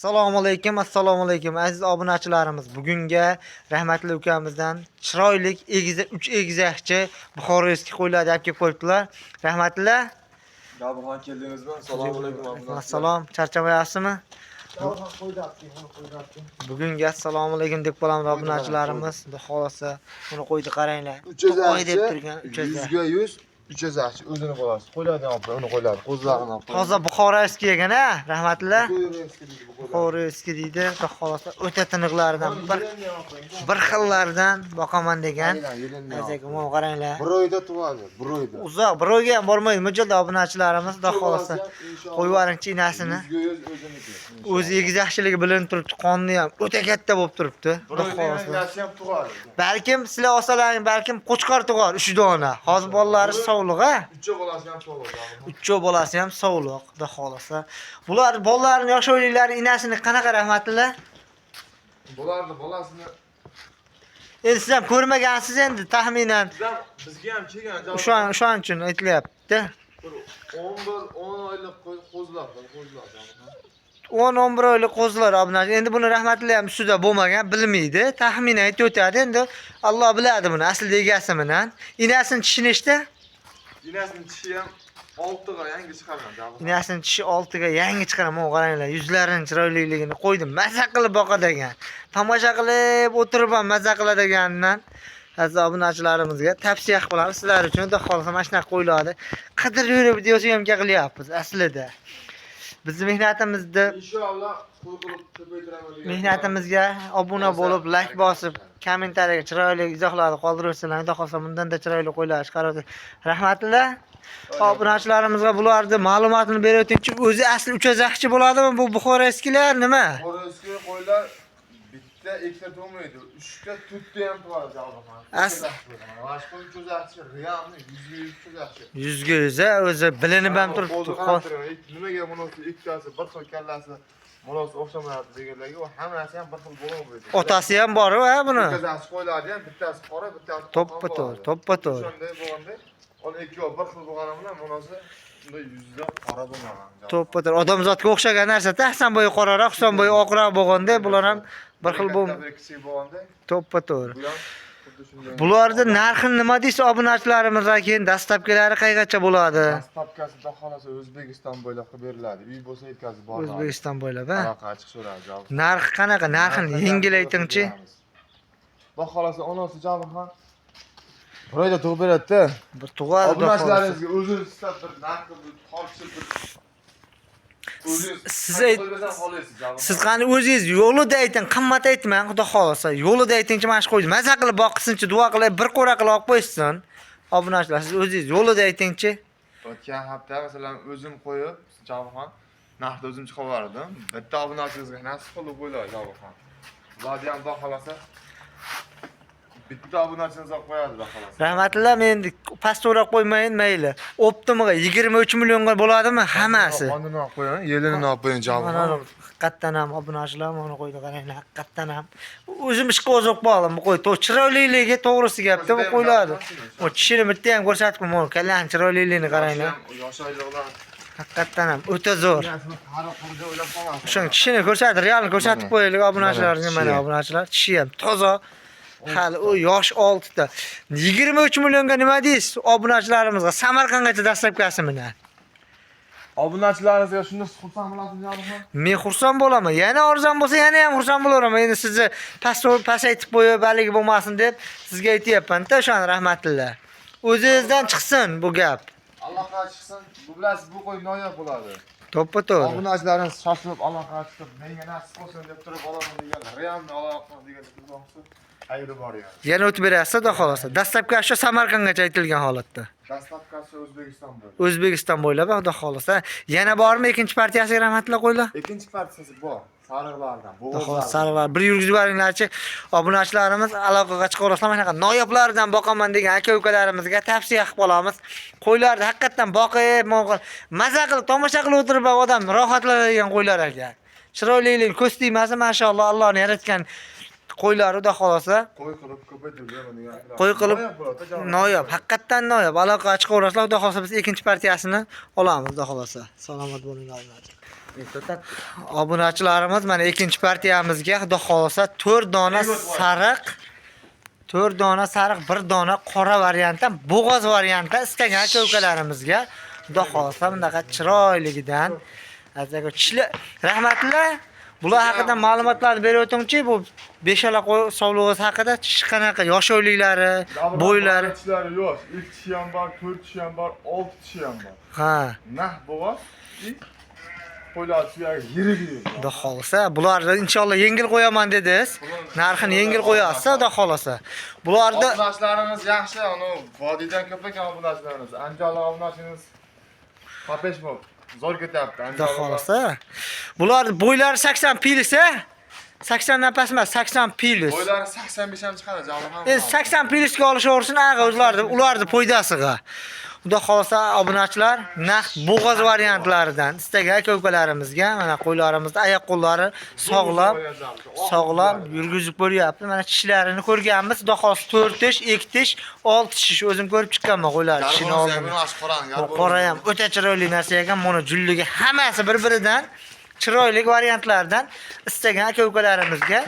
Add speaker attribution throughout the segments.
Speaker 1: Assalomu alaykum aziz obunachilarimiz. Bugunga rahmatli ukamizdan chiroyli egiza 3 egizakchi Buxoroskiy qo'ylar deb kelib qo'yibdilar. Rahmatli.
Speaker 2: Davron keldingizmi? Assalomu alaykum obunachilar.
Speaker 1: Assalom, charchamayapsizmi? Bugunga assalomu alaykum deb qolamiz obunachilarimiz. Xudo xolasa buni qo'ydi qaranglar. Qo'y deb turgan 3
Speaker 2: 100 ga 100 300 o'zini qo'yasiz. Qo'ylardan olib, uni qo'ylar, qo'zlarini olib.
Speaker 1: Toza Buxoroskiy ekan-a, rahmatli. Buxoroskiy deydi. Xudo xolasa o'ta tiniqlaridan bir xillaridan boqaman degan. Aziz qaranglar.
Speaker 2: Bir oyda tug'adi, bir oyda.
Speaker 1: Uzoq bir oyga ham bormaydi. Mijilda obunachilarimiz xudo xolasa qo'yvaring inasini. O'z egizakchiligi bilinib turibdi, qonni ham o'ta katta bo'lib turibdi. Xudo xolasa. Balkim sizlar olsalaring, balkim qo'chqor tug'ar 3 dona. Hozir bolalari sog'liq-a?
Speaker 2: 3 bolasi ham sog'liq.
Speaker 1: 3 bolasi ham sog'liq, xudo xolasa. Bular bolalarini yosh o'yliklari inasini qanaqa rahmatlilar?
Speaker 2: Bularni bolasini
Speaker 1: Endi siz ham ko'rmagansiz endi taxminan.
Speaker 2: Bizga ham kelgan.
Speaker 1: O'shaning uchun aytilyapti.
Speaker 2: 10 oylik qo'zlar.
Speaker 1: 10-11 oylik qo'zlar obunachi. Endi buni rahmatli ham ustida bo'lmagan, bilmaydi. Taxminan aytib o'tadi. Endi Alloh biladi buni aslida egasi bilan. Inasini tishi nechta?
Speaker 2: Inasini tishi ham 6 ga yangi chiqargan.
Speaker 1: Inasini tishi 6 ga yangi chiqaram. Mana qaranglar, yuzlarining chiroyliligini qo'ydim. Mazza qilib boqadigan. Tomosha qilib o'tiribman, mazza qiladigandan. Aziz obunachilarimizga tavsiya qilamiz sizlar uchun. Xudo xolasa mana shunaqa qo'ylarni qidirib yurib videosyomka qilyapmiz aslida. Bizning mehnatimizda
Speaker 2: Inshaalloh qo'y qilib ko'paytiraman.
Speaker 1: mehnatimizga obuna bo'lib, like bosib, kommentariyaga chiroyli izohlarni qoldirsanlar, xudo xolasa bundan-da chiroyli qo'ylar chiqaradi. Rahmatli. Obunachilarimizga bularni ma'lumotini berib o'tingchi. O'zi asli uchazaqchi bo'ladimi bu Buxoroskilar nima?
Speaker 2: Buxoroskiy qo'ylar bitta ikkita to'maydi. 3 ta 4 ta ham tug'adi javoban. Boshqa uchazaqchi realni 100 ga 100
Speaker 1: 100 ga 100 o'zi bilinib ham turibdi.
Speaker 2: Nimaga munosib ikkitasi bir xil kallasi munosib o'xshamayapti deganlarga u hammasi ham bir xil bo'laveradi.
Speaker 1: Otasi ham bor-ku buni.
Speaker 2: Uchazaqchi qo'ylarni ham bittasi qora, bittasi
Speaker 1: To'ppa-to'g'ri, to'ppa-to'g'ri.
Speaker 2: Shunday bo'lganda, uni ikkovi bir xil bo'lgani bilan munosib shunday yuzda qora bo'lmagan.
Speaker 1: To'ppa-to'g'ri. Odamzodga o'xshagan narsa-da, Hasanbo'yi qoraroq, Husanbo'yi oqroq bo'lganda, bular ham bir xil
Speaker 2: bo'lganda.
Speaker 1: To'ppa-to'g'ri. Bularda narxi nima deysiz obunachilarimizga keyin dastlabkilari qayergacha bo'ladi?
Speaker 2: Dastlabkasi xudo xolasa O'zbekiston bo'ylab qilib beriladi. Uy bo'lsa yetkazib boradi.
Speaker 1: O'zbekiston bo'ylab, ha?
Speaker 2: Aloqa ochiq so'radi javob.
Speaker 1: Narxi qanaqa? Narxini yengil aytingchi.
Speaker 2: Xudo xolasa onasi javoban bir oyda tug'ib beradi-da.
Speaker 1: Bir tug'adi.
Speaker 2: Obunachilaringizga o'zingiz istab bir narxni bir qolishib bir
Speaker 1: Siz qani o'zingiz yo'lida ayting, qimmat aytmang, xudo xolasa. Yo'lida aytingchi, mana shu qo'ydi. Maza qilib boqsinchi, duo qilib, bir qo'ra qilib olib qo'ysin. Obunachilar, siz o'zingiz yo'lida aytingchi.
Speaker 2: O'tgan hafta masalan o'zim qo'yib, javoban narxni o'zim chiqarib yubordim. Bitta obunachingizga nasib qilib qo'ylar javoban. Ularni ham xudo xolasa bitta obunachingizga qo'yadi xudo xolasa.
Speaker 1: Rahmatlilar, men pastroq qo'ymayin, mayli. Optimiga 23 millionga bo'ladimi hammasi?
Speaker 2: Qonini olib qo'ying, yelini olib qo'ying javoban.
Speaker 1: Haqiqatdan ham obunachilar mana qo'ydi qaranglar, haqiqatdan ham. O'zim ishga o'zib qoldim bu qo'y. Chiroyliligi to'g'risi gapda bu qo'ylardi. O tishini bitta ham ko'rsatib qo'yman, kallan chiroyliligini qaranglar.
Speaker 2: Yosh oyliqlar
Speaker 1: Haqiqatdan ham o'ta zo'r.
Speaker 2: Qari qurda o'ylab qolmasin.
Speaker 1: O'sha tishini ko'rsatib, realni ko'rsatib qo'yaylik obunachilarga, mana obunachilar tishi ham toza. Hali u yosh 6 ta. 23 millionga nima deysiz obunachilarimizga? Samarqandgacha dastlabkasi bilan.
Speaker 2: Obunachilaringizga shunda xursand bo'lasizmi javoban?
Speaker 1: Men xursand bo'laman. Yana arzon bo'lsa, yana ham xursand bo'laman. Endi sizni past aytib qo'yib, baligi bo'lmasin deb sizga aytayapman-da, o'shani rahmatlilar. O'zingizdan chiqsin bu gap.
Speaker 2: Allohga chiqsin. Bu bilasiz, bu qo'y noyob bo'ladi.
Speaker 1: To'ppa-to'g'ri.
Speaker 2: Obunachilaringiz shoshilib Allohga chiqib, menga nasib bo'lsin deb turib olaman deganlar. Realni olaman degan bo'lsa, xayri bor yani.
Speaker 1: Yana o'tib berasiz, xudo xolasa. Dastlabki shu Samarqandgacha aytilgan holatda.
Speaker 2: Dastlabkasi O'zbekiston bo'ylab.
Speaker 1: O'zbekiston bo'ylab, xudo xolasa. Yana bormi ikkinchi partiyasiga rahmatli qo'ylar?
Speaker 2: Ikkinchi partiyasi bor. Sariqlardan,
Speaker 1: bo'g'izlar. Sariqlar. Bir yurgizib yuboringlarchi. Obunachilarimiz aloqaga chiqaverasizlar. Mana shunaqa noyoblaridan boqaman degan aka-ukalarimizga tavsiya qilib qolamiz. Qo'ylarni haqiqatan boqib, maza qilib, tomosha qilib o'tirib odam rohatlanadigan qo'ylar ekan. Chiroylilik, ko'stimasi mashalloh Allohning yaratgan qo'ylar xudo xolasa.
Speaker 2: Qo'y qilib ko'paytirgan.
Speaker 1: Qo'y qilib noyob, haqiqatan noyob. Aloqa chiqaverasizlar, xudo xolasa biz ikkinchi partiyasini olamiz, xudo xolasa. Salomat bo'linglar. Obunachilarimiz mana ikkinchi partiyamizga xudo xolasa 4 dona sariq, 4 dona sariq, 1 dona qora variantda, bo'g'oz variantda istagan aka-ukalarimizga xudo xolasa bunaqa chiroyligidan azaga tishli rahmatli. Bular haqida ma'lumotlarni berib o'tingchi, bu beshala qo'y sovlig'i haqida qanaqa yosholiklari, bo'ylari.
Speaker 2: Tishlari yo'q. 2 tishi ham bor, 4 tishi ham bor, 6 tishi ham bor.
Speaker 1: Ha.
Speaker 2: Nah bo'g'oz. Qo'ylar suyagi yirik.
Speaker 1: Xudo xolasa, bularni inshaalloh yengil qo'yaman dedingiz. Narxini yengil qo'yasiz, xudo xolasa. Bularni
Speaker 2: obunachilarimiz yaxshi, uni vodiydan ko'p ekan obunachilarimiz. Andijonlik obunachimiz papesh bo'lib zo'r ketyapti.
Speaker 1: xudo xolasa. Bular bo'ylari 80 pilisa, 80 dan past emas, 80 pilis.
Speaker 2: Bo'ylari 85 ham chiqadi, javob ham.
Speaker 1: 80 pilisga olishaversin, ag'a ularni foydasiga. Xudo xolasa obunachilar naqd bo'g'oz variantlaridan istagan aka-ukalarimizga mana qo'ylarimizda oyoq-qo'llari sog'lom yurgizib ko'ryapti. Mana tishlarini ko'rganmiz. Xudo xolasa 4 tish, 2 tish, 6 tish o'zim ko'rib chiqqanman qo'ylar tishini oldin. Qora ham o'ta chiroyli narsa ekan. Mana julligi hammasi bir-biridan chiroyli variantlardan istagan aka-ukalarimizga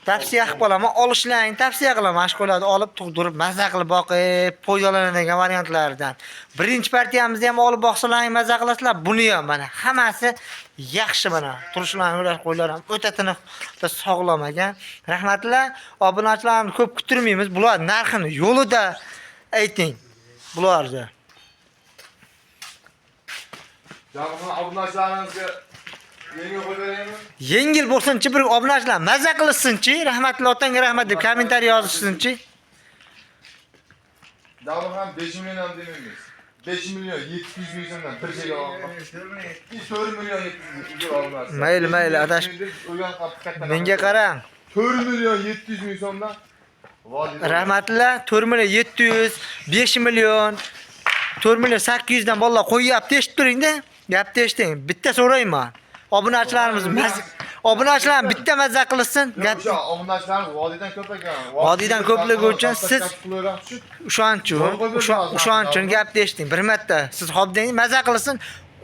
Speaker 1: tavsiya qilib qolaman, olishlaring tavsiya qilaman. Mashg'ulotni olib tug'dirib, maza qilib boqib, foydalanadigan variantlardan. Birinchi partiyamizni ham olib boqsalaring maza qilasizlar. Buni ham mana hammasi yaxshi mana. Turishlarini qo'ylar ham o'ta tiniq, sog'lom ekan. Rahmatlar, obunachilarni ko'p kutirmaymiz. Bular narxini yo'lida ayting. Bularni.
Speaker 2: Javob obunachilarimizga yengil qo'yaymi?
Speaker 1: Yengil bo'lsin-chi, bir obunachilar maza qilsin-chi, rahmatli otangga rahmat deb kommentariy yozishsin-chi.
Speaker 2: Javob ham 5 million ham demaymiz. 5 million 700 ming so'mdan bir joyga olmoq. 4 million 700 ming olmoq.
Speaker 1: Mayli, adashib. Menga qarang.
Speaker 2: 4 million 700 ming so'mdan.
Speaker 1: Rahmatlar 4 million 700, 5 million, 4 million 800 dan bolalar qo'yyapti, eshitib turing-da. Gapni eshiting. Bitta so'rayman. Obunachilar bitta mazza qilsin.
Speaker 2: O'sha obunachilarimiz vodiydan ko'p ekan.
Speaker 1: Vodiydan ko'pligi uchun siz o'shanchun gapni eshiting. Bir marta siz hobdingiz mazza qilsin.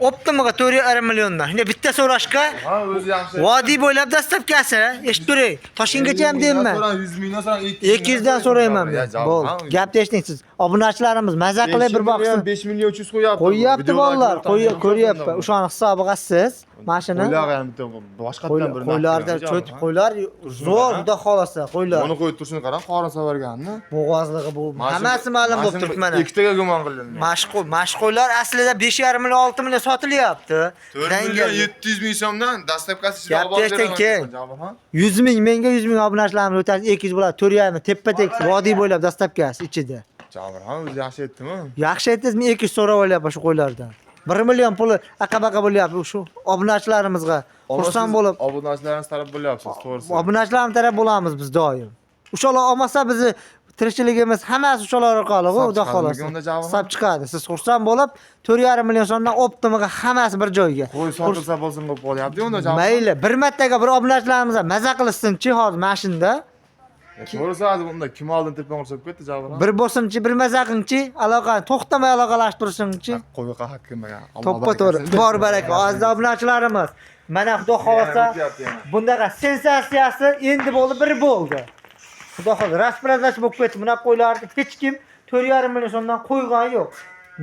Speaker 1: Optimiga 4,5 milliondan. Shunday bitta so'rashga.
Speaker 2: Ha, o'zi yaxshi.
Speaker 1: Vodiy bo'ylab dastlabkasi, eshitib turing. Toshkentgacha ham deyman.
Speaker 2: 100 mingdan so'rang
Speaker 1: 200 dan so'rayman men. Bo'ldi. Gapni eshiting siz. Obunachilarimiz mazza qilib bir boqsin.
Speaker 2: 5 million 300 qo'yapti.
Speaker 1: Qo'yyapti bolalar, ko'ryapti. O'shani hisobiga siz mashina
Speaker 2: qo'ylar ham bitta boshqatdan bir
Speaker 1: qo'ylarda cho't qo'ylar zo'r, xudo xolasa qo'ylar.
Speaker 2: Buni qo'yib turishini qarang, qorin savarganni.
Speaker 1: Bo'g'ozligi bu. Hammasi ma'lum bo'lib turibdi mana.
Speaker 2: Ikkitaga gumon qildim.
Speaker 1: Mashqo'ylar aslida 5,5 million, 6 million sotilyapti.
Speaker 2: 4 million 700 ming so'mdan dastlabkasi ichida
Speaker 1: olib beraman. 100 ming, menga 100 ming obunachilarimiz o'tadi, 200 bo'ladi, 4,5 tepa-tek vodiy bo'ylab dastlabkasi ichida.
Speaker 2: Jabr ham o'zi yaxshi aytdimi?
Speaker 1: Yaxshi aytdingizmi? 200 so'rab olyapman shu qo'ylardan. 1 million puli aqabaqa bo'lyapti shu obunachilarimizga. Xursand bo'lib,
Speaker 2: obunachilarimiz taraf bo'lyapsiz, to'g'risi.
Speaker 1: Obunachilarimiz taraf bo'lamiz biz doim. O'shalar olmasa bizni tirikchiligimiz hammasi o'shalar orqali, xudo xolasa. Hisob chiqadi. Siz xursand bo'lib, 4,5 million so'mdan optimiga hammasi bir joyga.
Speaker 2: Qo'y sotilsa bo'lsin deb qo'yapti unda javob.
Speaker 1: Mayli, bir martaga bir obunachilarimizga maza qilsin-chi hozir mashinada.
Speaker 2: To'g'risi bunda kim oldin telefon qilib ketdi javob.
Speaker 1: Bir bo'lsin-chi, bir maza qilingchi, aloqani to'xtamay aloqalashtirsin-chi.
Speaker 2: Qo'yga haqqim ekan.
Speaker 1: To'ppa to'g'ri. Bor baraka, aziz obunachilarimiz. Mana xudo xolasa bundaqa sensatsiyasi endi bo'ldi, bir bo'ldi. Xudo xolasa raspradash bo'lib ketdi. Buna qo'ylarni hech kim 4,5 million so'mdan qo'ygan yo'q.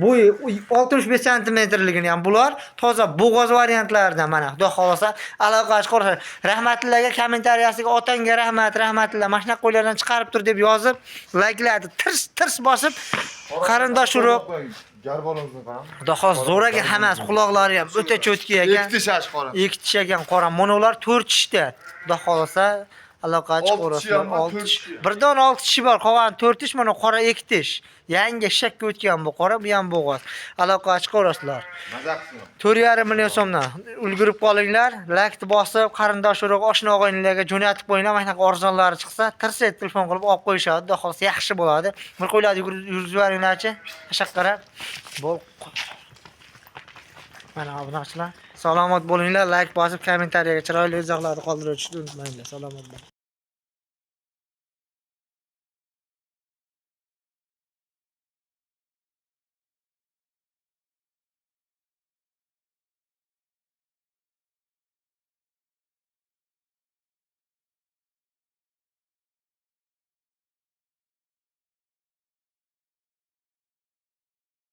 Speaker 1: Bo'yi 65 santimetrligini ham bular toza bo'g'oz variantlaridan mana xudo xolasa aloqaga qo'rsa. Rahmatlilarga kommentariyasiga otangga rahmat, rahmatlilar mashina qo'ylardan chiqarib tur deb yozib, layklarni tirs bosib qarindosh urug'
Speaker 2: Garbolimizni qarang.
Speaker 1: Xudo xolasa zo'raga hammasi quloqlari ham o'ta cho'tki ekan.
Speaker 2: 2 tish qora.
Speaker 1: 2 tish ekan qora. Monolar 4 tishda. Xudo xolasa aloqachi qo'raslar 6 tish. Birdan 6 tishi bor, qolgan 4 tish, mana qora 2 tish. Yangi shakka o'tgan bu qora, bu ham bo'g'oz. Aloqachi qo'raslar.
Speaker 2: Maza qilsin.
Speaker 1: 4,5 million so'mdan ulgurib qolinglar. Laykni bosib, qarindosh urug' oshna og'aynilarga jo'natib qo'yinglar. Mana shunaqa arzonlari chiqsa, tirsa telefon qilib olib qo'yishadi. Xudo xolasa yaxshi bo'ladi. Bir qo'ylarni yurgizib yuboringlarchi. Tashaq qarab. Bo'l. Mana obunachilar, salomat bo'linglar. Layk bosib, kommentariyaga chiroyli izohlarni qoldirishni unutmanglar. Salomat bo'ling.